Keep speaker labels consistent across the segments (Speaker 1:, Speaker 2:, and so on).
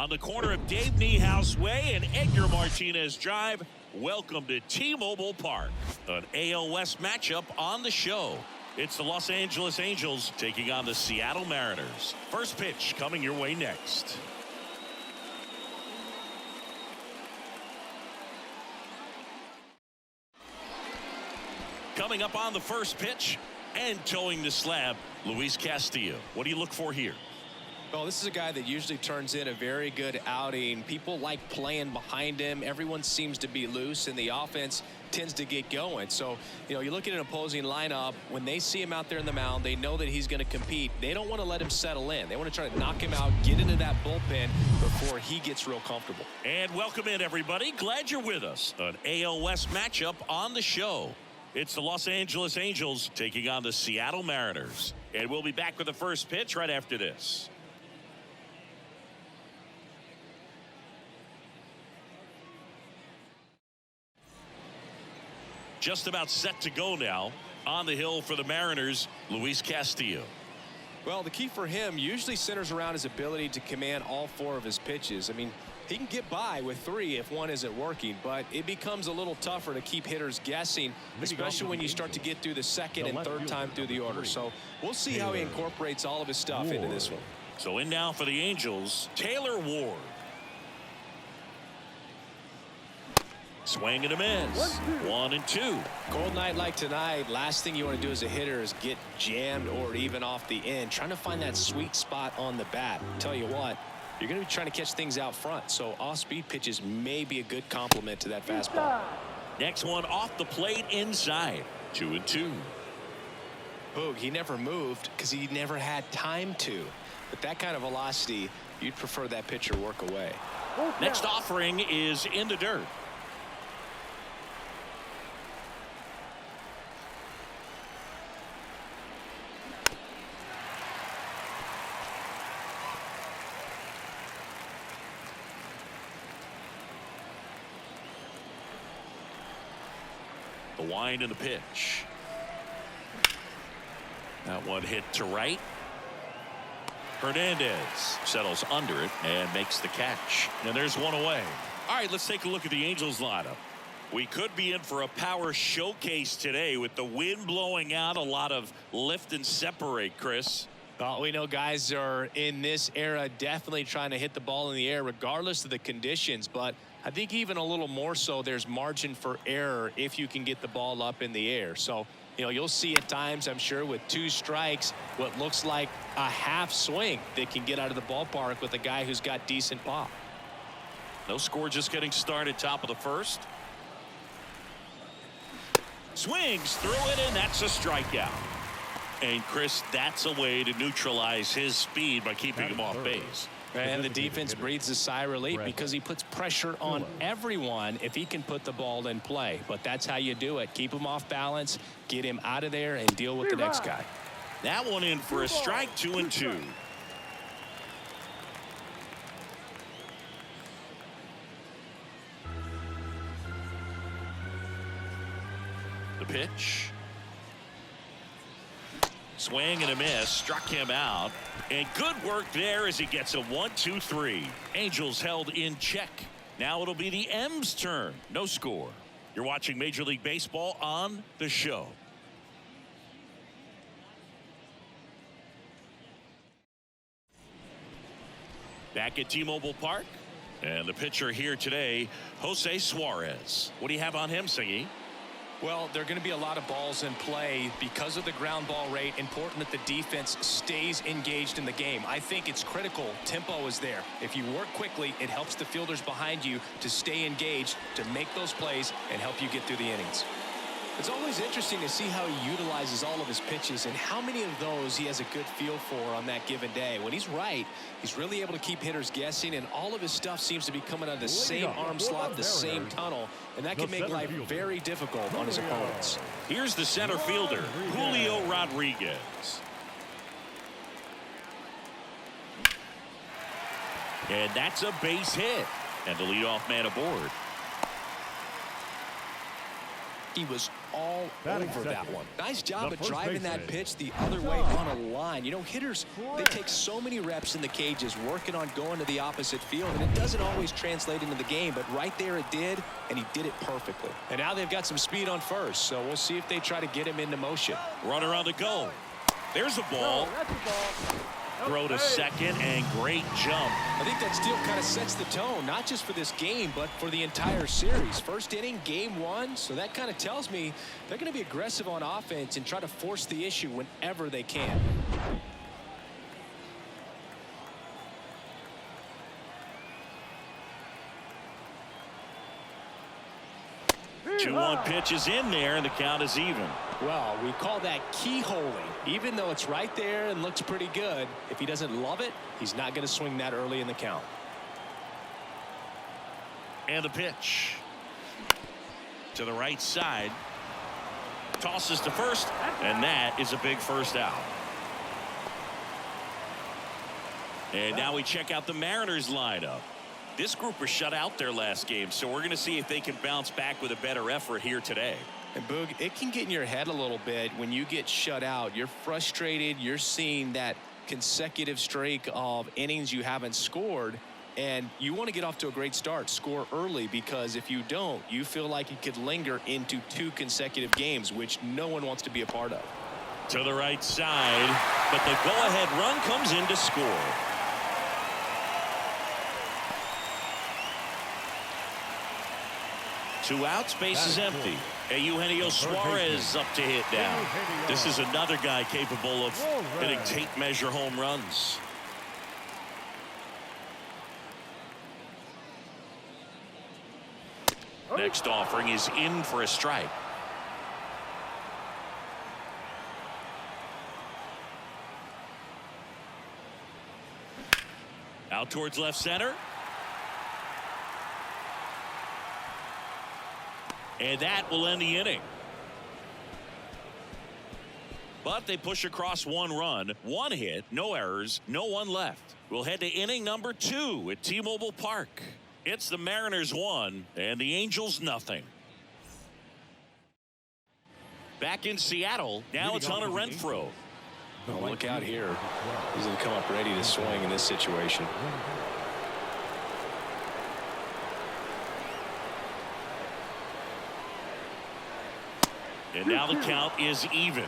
Speaker 1: On the corner of Dave Niehaus Way and Edgar Martinez Drive, welcome to T-Mobile Park. An AL West matchup on the show. It's the Los Angeles Angels taking on the Seattle Mariners. First pitch coming your way next. Coming up on the first pitch and towing the slab, Luis Castillo. What do you look for here?
Speaker 2: Well, this is a guy that usually turns in a very good outing. People like playing behind him. Everyone seems to be loose, and the offense tends to get going. So, you look at an opposing lineup, when they see him out there in the mound, they know that he's going to compete. They don't want to let him settle in. They want to try to knock him out, get into that bullpen before he gets real comfortable.
Speaker 1: And welcome in, everybody. Glad you're with us. An AL West matchup on the show. It's the Los Angeles Angels taking on the Seattle Mariners. And we'll be back with the first pitch right after this. Just about set to go now. On the hill for the Mariners, Luis Castillo.
Speaker 2: Well, the key for him usually centers around his ability to command all four of his pitches. I mean, he can get by with three if one isn't working, but it becomes a little tougher to keep hitters guessing, especially when you start to get through the second and third time through the order. So we'll see how he incorporates all of his stuff into this one.
Speaker 1: So in now for the Angels, Taylor Ward. Swing and a miss. 1-2.
Speaker 2: Cold night like tonight, last thing you want to do as a hitter is get jammed or even off the end. Trying to find that sweet spot on the bat. Tell you what, you're going to be trying to catch things out front, so off-speed pitches may be a good complement to that fastball.
Speaker 1: Next one off the plate inside. 2-2.
Speaker 2: Boog, he never moved because he never had time to. With that kind of velocity, you'd prefer that pitcher work away.
Speaker 1: Next offering is in the dirt. The wind and the pitch. That one hit to right. Hernandez settles under it and makes the catch. And there's one away. All right, let's take a look at the Angels lineup. We could be in for a power showcase today with the wind blowing out, a lot of lift and separate, Chris.
Speaker 2: Well, we know guys are in this era definitely trying to hit the ball in the air regardless of the conditions, but I think even a little more so there's margin for error if you can get the ball up in the air. So, you'll see at times, I'm sure, with two strikes, what looks like a half swing that can get out of the ballpark with a guy who's got decent pop.
Speaker 1: No score, just getting started, top of the first. Swings through it, and that's a strikeout. And Chris, that's a way to neutralize his speed by keeping him off base.
Speaker 2: And the defense breathes a sigh of relief because he puts pressure on everyone if he can put the ball in play. But that's how you do it. Keep him off balance, get him out of there, and deal with the next guy.
Speaker 1: That one in for a strike. 2-2. The pitch. Swing and a miss, struck him out, and good work there as he gets a 1-2-3. Angels held in check. Now it'll be the M's turn. No score. You're watching Major League Baseball on the show. Back at T-Mobile Park, and the pitcher here today, Jose Suarez. What do you have on him, Singy?
Speaker 2: Well, there are going to be a lot of balls in play because of the ground ball rate. Important that the defense stays engaged in the game. I think it's critical. Tempo is there. If you work quickly, it helps the fielders behind you to stay engaged, to make those plays, and help you get through the innings. It's always interesting to see how he utilizes all of his pitches and how many of those he has a good feel for on that given day. When he's right, he's really able to keep hitters guessing, and all of his stuff seems to be coming out of the same arm slot, the same tunnel, and that can make life very difficult on his opponents.
Speaker 1: Here's the center fielder, Julio Rodriguez. And that's a base hit, and the leadoff man aboard.
Speaker 2: He was all
Speaker 3: Batting
Speaker 2: over
Speaker 3: second.
Speaker 2: that one. Nice job
Speaker 3: The
Speaker 2: of
Speaker 3: first
Speaker 2: driving that
Speaker 3: baseman.
Speaker 2: pitch the other way on a line. You know, hitters, they take so many reps in the cages working on going to the opposite field, and it doesn't always translate into the game, but right there it did, and he did it perfectly. And now they've got some speed on first, so we'll see if they try to get him into motion.
Speaker 1: Runner on the go. There's a ball. Throw to second, and great jump.
Speaker 2: I think that steal kind of sets the tone, not just for this game, but for the entire series. First inning, game one, so that kind of tells me they're going to be aggressive on offense and try to force the issue whenever they can.
Speaker 1: Two one pitch is in there, and the count is even.
Speaker 2: Well, we call that keyholing. Even though it's right there and looks pretty good, if he doesn't love it, he's not going to swing that early in the count.
Speaker 1: And the pitch. To the right side. Tosses to first, and that is a big first out. And now we check out the Mariners lineup. This group was shut out their last game, so we're going to see if they can bounce back with a better effort here today.
Speaker 2: And Boog, it can get in your head a little bit when you get shut out. You're frustrated. You're seeing that consecutive streak of innings you haven't scored, and you want to get off to a great start, score early, because if you don't, you feel like it could linger into 2 consecutive games, which no one wants to be a part of.
Speaker 1: To the right side, but the go-ahead run comes in to score. Two outs, base is empty. Eugenio Suarez up to hit now. This is another guy capable of hitting tape measure home runs. Next offering is in for a strike. Out towards left center. And that will end the inning. But they push across 1 run, 1 hit, no errors, no one left. We'll head to inning number 2 at T-Mobile Park. It's the Mariners 1 and the Angels nothing. Back in Seattle, now it's Hunter Renfroe.
Speaker 2: Oh, look out here. He's going to come up ready to swing in this situation.
Speaker 1: And now the count is even.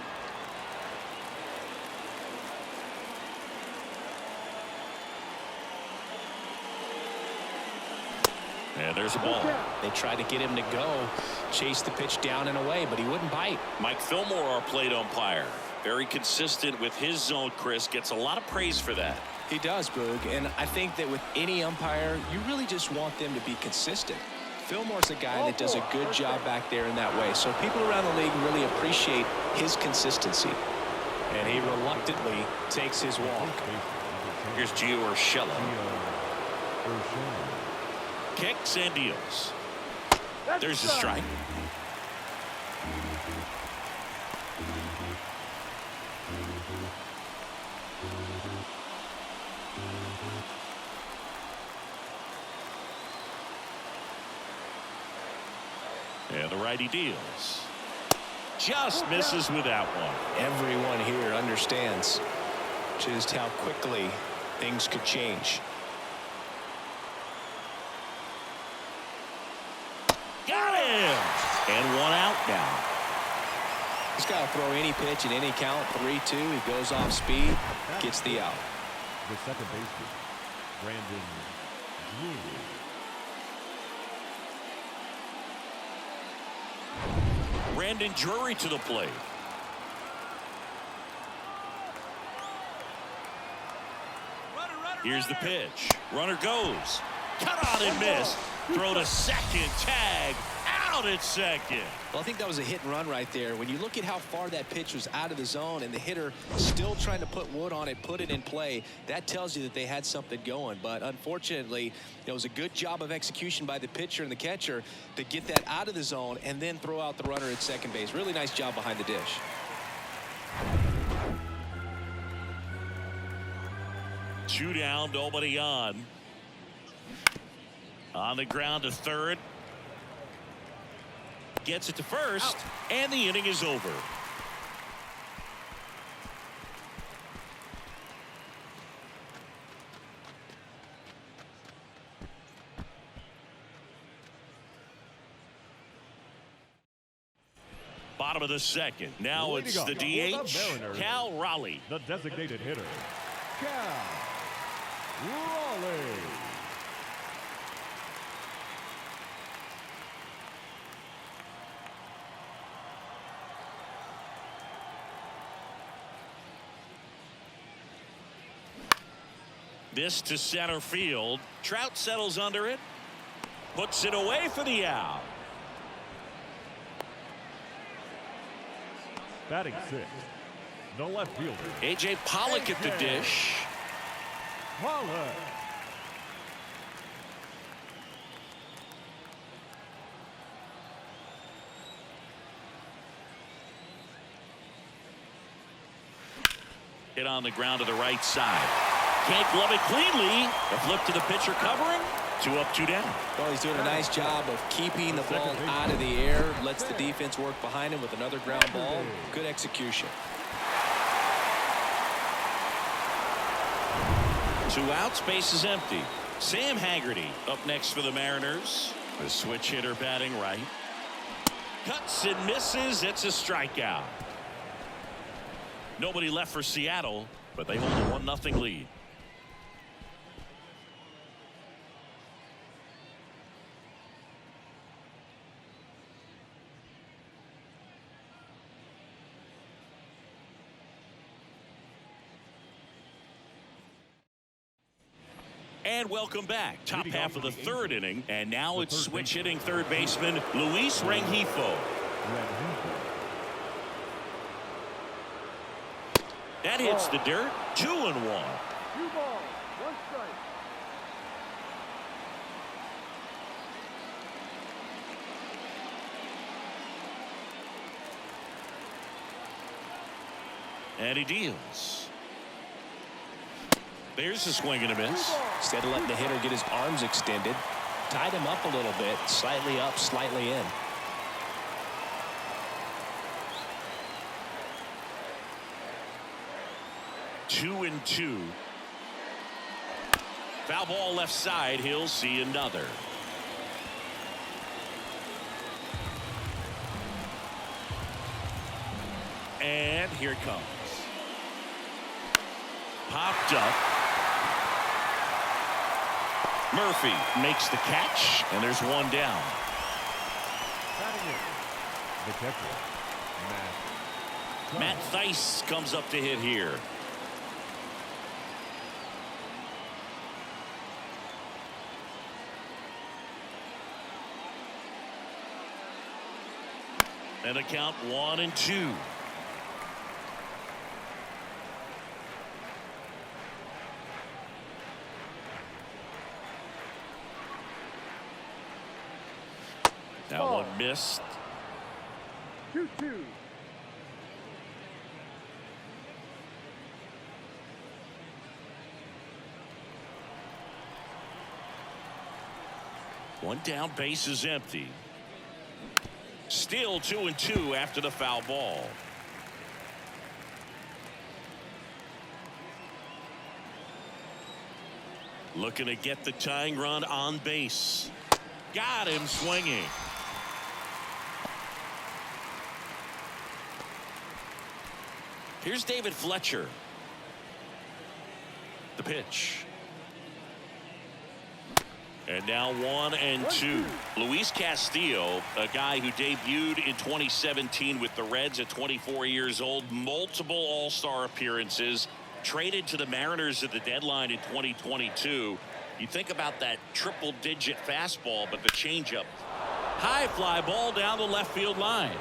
Speaker 1: And there's a ball.
Speaker 2: They tried to get him to go, chase the pitch down and away, but he wouldn't bite.
Speaker 1: Mike Fillmore, our plate umpire. Very consistent with his zone, Chris. Gets a lot of praise for that.
Speaker 2: He does, Boog, and I think that with any umpire, you really just want them to be consistent. Fillmore's a guy that does a good job back there in that way, so people around the league really appreciate his consistency. And he reluctantly takes his walk.
Speaker 1: Here's Gio Urshela. Kicks and deals. There's the strike. And the righty deals. Just misses with that one.
Speaker 2: Everyone here understands just how quickly things could change.
Speaker 1: Got him! And 1 out now.
Speaker 2: He's got to throw any pitch in any count. 3-2. He goes off speed, gets the out.
Speaker 3: The second baseman, Brandon Drury.
Speaker 1: Brandon Drury to the plate. Here's the pitch. Runner goes. Cut on and miss. Throw to second. Tag. Out at second.
Speaker 2: Well, I think that was a hit and run right there. When you look at how far that pitch was out of the zone and the hitter still trying to put wood on it, put it in play, that tells you that they had something going. But unfortunately, it was a good job of execution by the pitcher and the catcher to get that out of the zone and then throw out the runner at second base. Really nice job behind the dish.
Speaker 1: Two down, nobody on. On the ground to third. gets it to first, and the inning is over. Bottom of the second. Now it's the DH, Cal Raleigh.
Speaker 3: The designated hitter, Cal Raleigh.
Speaker 1: This to center field. Trout settles under it. Puts it away for the out.
Speaker 3: Batting sixth, the left fielder,
Speaker 1: A.J. Pollock at the dish.
Speaker 3: Pollock.
Speaker 1: Hit on the ground to the right side. Can't glove it cleanly. The flip to the pitcher covering. 2 up, 2 down.
Speaker 2: Well, he's doing a nice job of keeping the ball out of the air. Lets the defense work behind him with another ground ball. Good execution.
Speaker 1: 2 outs, base is empty. Sam Haggerty up next for the Mariners. The switch hitter batting right. Cuts and misses. It's a strikeout. Nobody left for Seattle, but they hold a 1-0 lead. And welcome back. Top half of the third inning. And now it's switch hitting third baseman Luis Rengifo. That hits the dirt. 2-1.
Speaker 3: 2 balls, 1 strike.
Speaker 1: And he deals. There's a swing and a miss.
Speaker 2: Instead of letting the hitter get his arms extended, tied him up a little bit, slightly up, slightly in.
Speaker 1: Two and 2. Foul ball left side. He'll see another. And here it comes. Popped up. Murphy makes the catch, and there's 1 down.
Speaker 3: The catcher,
Speaker 1: Matt Theis comes up to hit here. And the count 1-2. That one missed.
Speaker 3: 2-2.
Speaker 1: One down, base is empty. Still 2-2 after the foul ball. Looking to get the tying run on base. Got him swinging. Here's David Fletcher. The pitch. And now 1-2. Luis Castillo, a guy who debuted in 2017 with the Reds at 24 years old, multiple all-star appearances, traded to the Mariners at the deadline in 2022. You think about that triple-digit fastball, but the changeup. High fly ball down the left field line.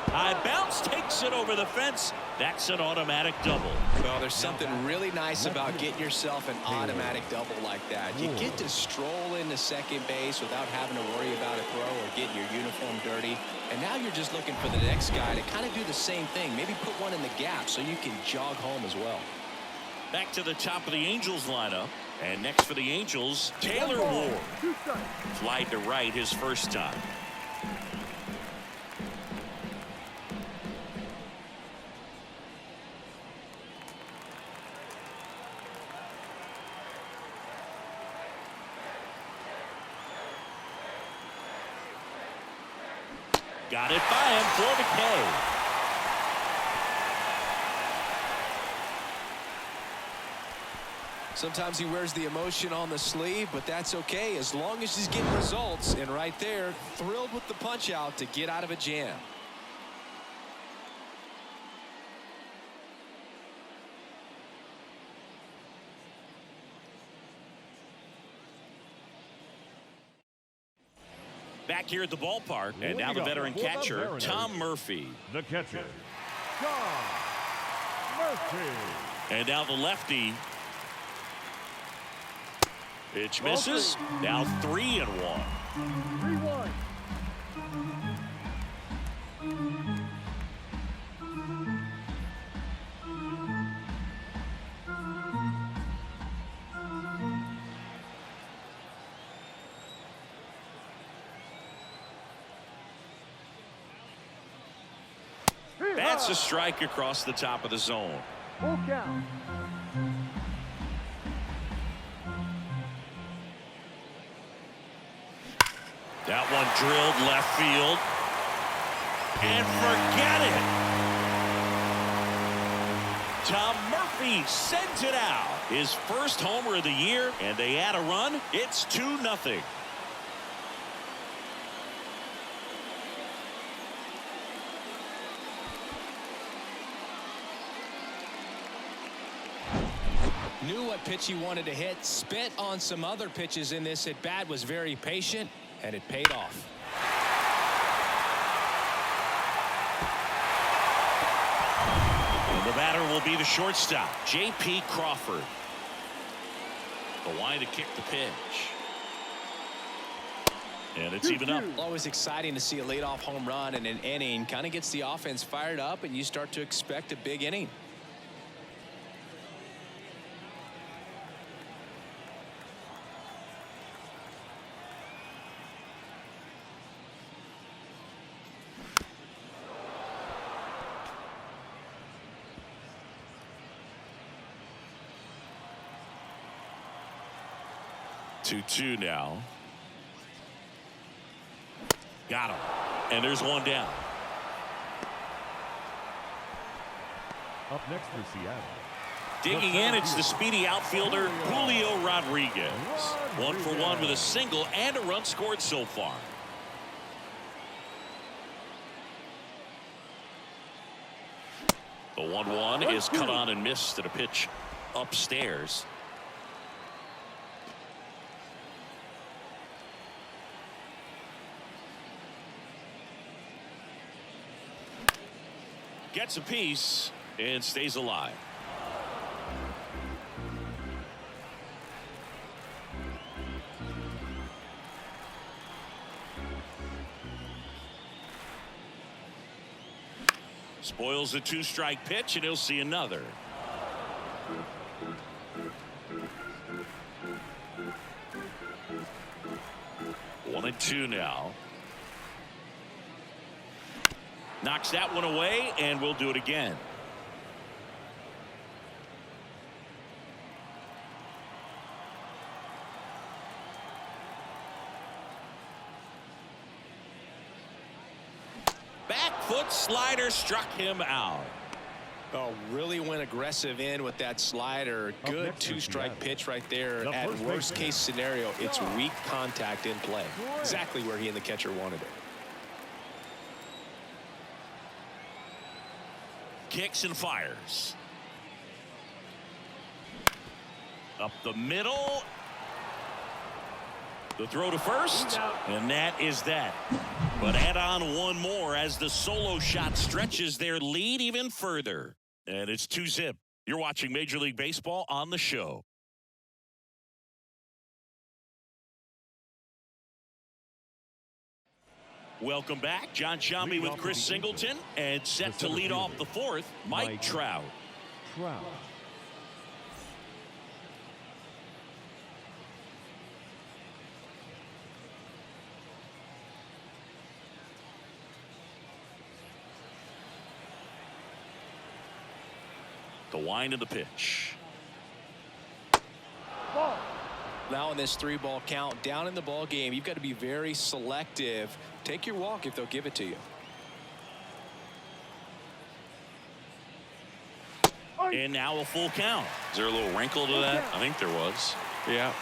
Speaker 1: High bounce takes it over the fence. That's an automatic double.
Speaker 2: Well, there's something really nice about getting yourself an automatic double like that. You get to stroll into second base without having to worry about a throw or getting your uniform dirty. And now you're just looking for the next guy to kind of do the same thing. Maybe put one in the gap so you can jog home as well.
Speaker 1: Back to the top of the Angels lineup. And next for the Angels, Taylor Ward. Flied to right his first time. Got it by him for the K.
Speaker 2: Sometimes he wears the emotion on the sleeve, but that's okay as long as he's getting results. And right there, thrilled with the punch out to get out of a jam.
Speaker 1: Back here at the ballpark, and now the veteran catcher, Tom Murphy.
Speaker 3: The catcher, Tom Murphy.
Speaker 1: And now the lefty. Pitch misses. Now 3-1.
Speaker 3: 3-1.
Speaker 1: That's a strike across the top of the zone.
Speaker 3: Full count.
Speaker 1: That one drilled left field. And forget it. Tom Murphy sends it out. His first homer of the year, and they add a run. It's 2-0.
Speaker 2: Knew what pitch he wanted to hit. Spent on some other pitches in this at bat. Was very patient, and it paid off.
Speaker 1: And the batter will be the shortstop, J.P. Crawford. The line to kick the pitch. And it's even up.
Speaker 2: Always exciting to see a leadoff home run in an inning. Kind of gets the offense fired up, and you start to expect a big inning.
Speaker 1: Two now. Got him. And there's one down.
Speaker 3: Up next for Seattle.
Speaker 1: Digging in, it's the speedy outfielder Julio Rodriguez. 1 for 1 with a single and a run scored so far. The 1-1 is cut on and missed at a pitch upstairs. Gets a piece and stays alive. Spoils the 2-strike pitch, and he'll see another. One and two now. Knocks that one away, and we'll do it again. Back foot slider struck him out.
Speaker 2: Oh, really went aggressive in with that slider. Good 2-strike pitch right there. At worst case scenario, it's weak contact in play. Exactly where he and the catcher wanted it.
Speaker 1: Kicks and fires. Up the middle. The throw to first, and that is that. But add on one more as the solo shot stretches their lead even further. And it's 2-zip. You're watching Major League Baseball on the show. Welcome back. John Shambi with Chris Singleton, and set to lead off the fourth, Mike Trout. The wind of the pitch.
Speaker 3: Ball.
Speaker 2: Now in this 3-ball count, down in the ball game, you've got to be very selective. Take your walk if they'll give it to you.
Speaker 1: And now a full count. Is there a little wrinkle to that? I think there was.
Speaker 2: Yeah.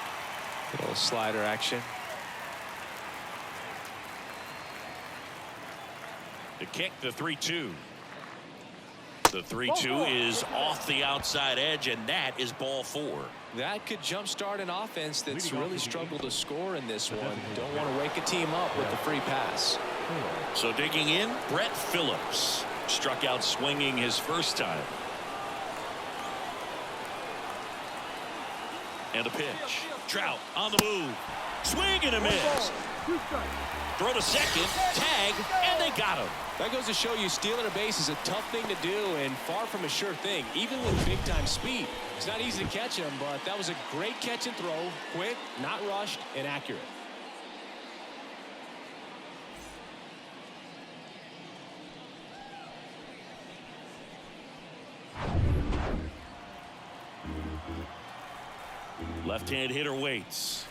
Speaker 2: A little slider action.
Speaker 1: The kick, the 3-2. The 3-2 is off the outside edge, and that is ball 4.
Speaker 2: That could jumpstart an offense that's really struggled to score in this one. Don't want to wake a team up with the free pass.
Speaker 1: So digging in, Brett Phillips struck out swinging his first time. And a pitch. Trout on the move. Swing and a miss. Throw to second, tag, and they got him.
Speaker 2: That goes to show you stealing a base is a tough thing to do and far from a sure thing, even with big-time speed. It's not easy to catch him, but that was a great catch and throw. Quick, not rushed, and accurate.
Speaker 1: Left-hand hitter waits.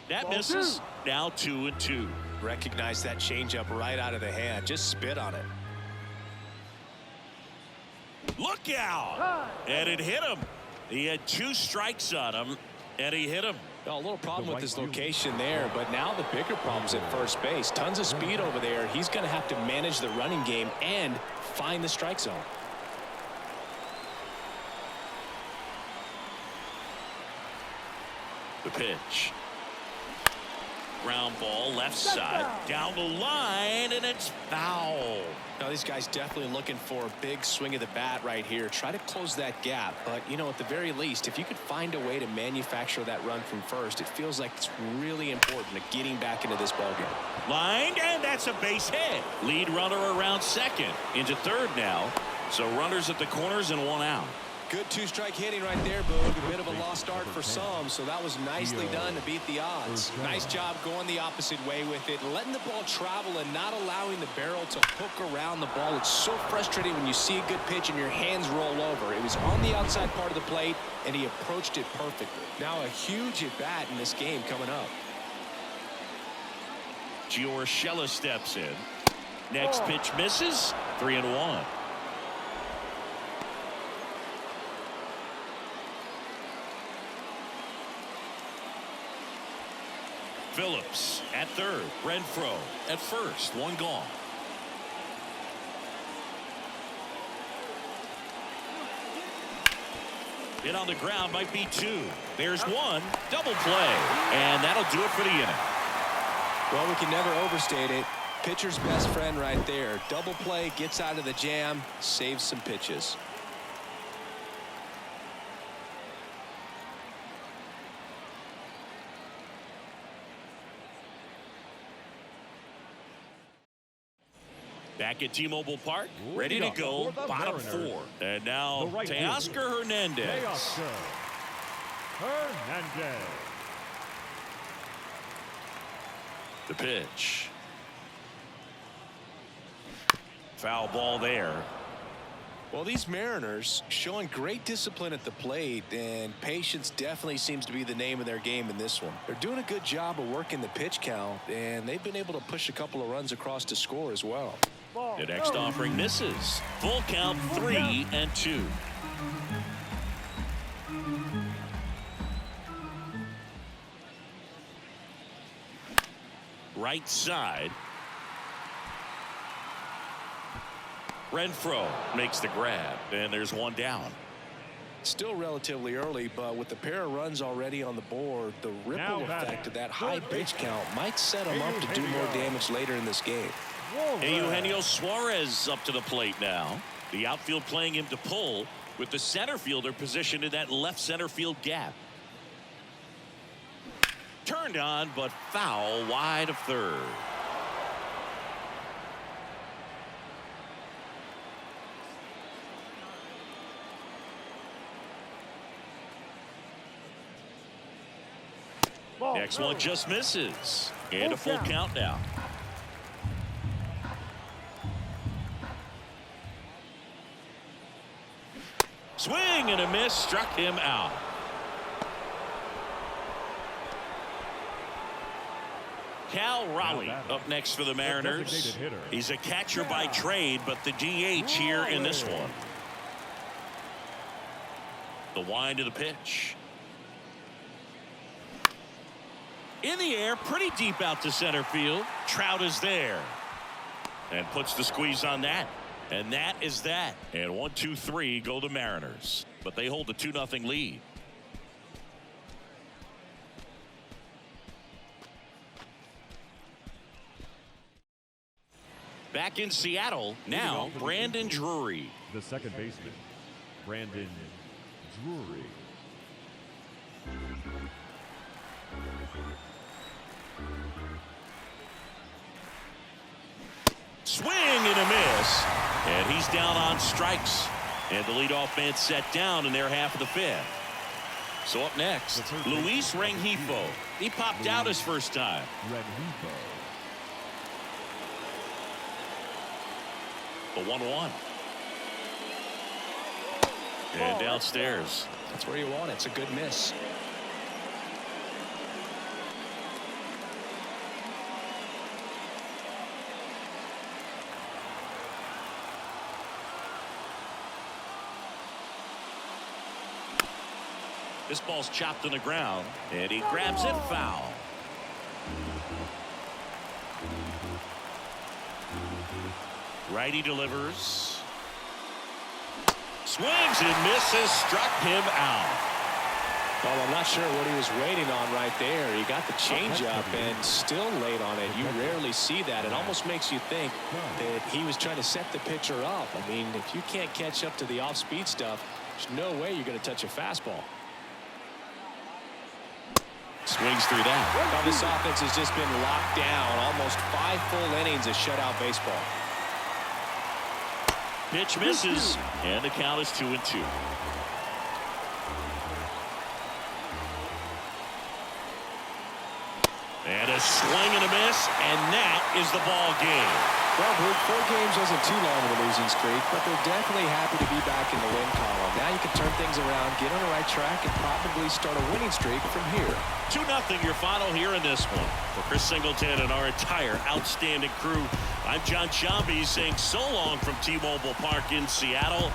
Speaker 1: That misses. Now 2-2.
Speaker 2: Recognize that changeup right out of the hand. Just spit on it.
Speaker 1: Look out! And it hit him. He had 2 strikes on him, and he hit him.
Speaker 2: A little problem with his location there, but now the bigger problem's at first base. Tons of speed over there. He's going to have to manage the running game and find the strike zone.
Speaker 1: The pitch. Ground ball left side down the line, and it's foul.
Speaker 2: Now these guys definitely looking for a big swing of the bat right here. Try to close that gap, but you know, at the very least, if you could find a way to manufacture that run from first, it feels like it's really important to getting back into this ballgame.
Speaker 1: Lined, and that's a base hit. Lead runner around second, into third now. So runners at the corners and 1 out.
Speaker 2: Good 2-strike hitting right there, Boog. A bit of a lost start for some, so that was nicely done to beat the odds. Nice job going the opposite way with it, letting the ball travel and not allowing the barrel to hook around the ball. It's so frustrating when you see a good pitch and your hands roll over. It was on the outside part of the plate, and he approached it perfectly. Now a huge at-bat in this game coming up.
Speaker 1: Giorgella steps in. Next pitch misses. 3-1. Phillips at third. Renfroe at first. 1 gone. Hit on the ground might be 2. There's 1. Double play. And that'll do it for the inning.
Speaker 2: Well, we can never overstate it. Pitcher's best friend right there. Double play, gets out of the jam, saves some pitches.
Speaker 1: Back at T-Mobile Park, ready to go, bottom 4. And now Teoscar Hernandez. The pitch. Foul ball there.
Speaker 2: Well, these Mariners showing great discipline at the plate, and patience definitely seems to be the name of their game in this one. They're doing a good job of working the pitch count, and they've been able to push a couple of runs across to score as well.
Speaker 1: The next offering misses. Full count, 3-2. Right side. Renfroe makes the grab, and there's 1 down.
Speaker 2: Still relatively early, but with the pair of runs already on the board, the ripple effect of that high pitch count might set them up to do more damage later in this game.
Speaker 1: Eugenio Suarez up to the plate now. The outfield playing him to pull, with the center fielder positioned in that left center field gap. Turned on, but foul wide of third. Next one just misses. And a full count now. Swing and a miss, struck him out. Cal Raleigh up next for the Mariners. He's a catcher by trade, but the DH here in this one. The wind of the pitch. In the air, pretty deep out to center field. Trout is there. And puts the squeeze on that. And that is that. And 1, 2, 3 go the Mariners. But they hold a 2-0 lead. Back in Seattle, now Brandon Drury.
Speaker 3: The second baseman, Brandon Drury.
Speaker 1: Swing and a miss. And he's down on strikes. And the leadoff man set down in their half of the fifth. So up next, Luis Rengifo. He popped out his first time.
Speaker 3: Rengifo.
Speaker 1: The 1-1. And downstairs.
Speaker 2: That's where you want it. It's a good miss.
Speaker 1: This ball's chopped on the ground, and he grabs it foul. Righty delivers. Swings and misses, struck him out.
Speaker 2: Well, I'm not sure what he was waiting on right there. He got the changeup and still late on it. You rarely see that. It almost makes you think that he was trying to set the pitcher up. I mean, if you can't catch up to the off-speed stuff, there's no way you're going to touch a fastball.
Speaker 1: Swings through that.
Speaker 2: Well, this offense has just been locked down. Almost 5 full innings of shutout baseball.
Speaker 1: Pitch misses, and the count is 2-2. And a swing and a miss, and that is the ball game.
Speaker 2: Well, Bruce, 4 games wasn't too long of a losing streak, but they're definitely happy to be back in the win column. Now you can turn things around, get on the right track, and probably start a winning streak from here.
Speaker 1: 2-0 your final here in this one. For Chris Singleton and our entire outstanding crew, I'm John Shambi saying so long from T-Mobile Park in Seattle.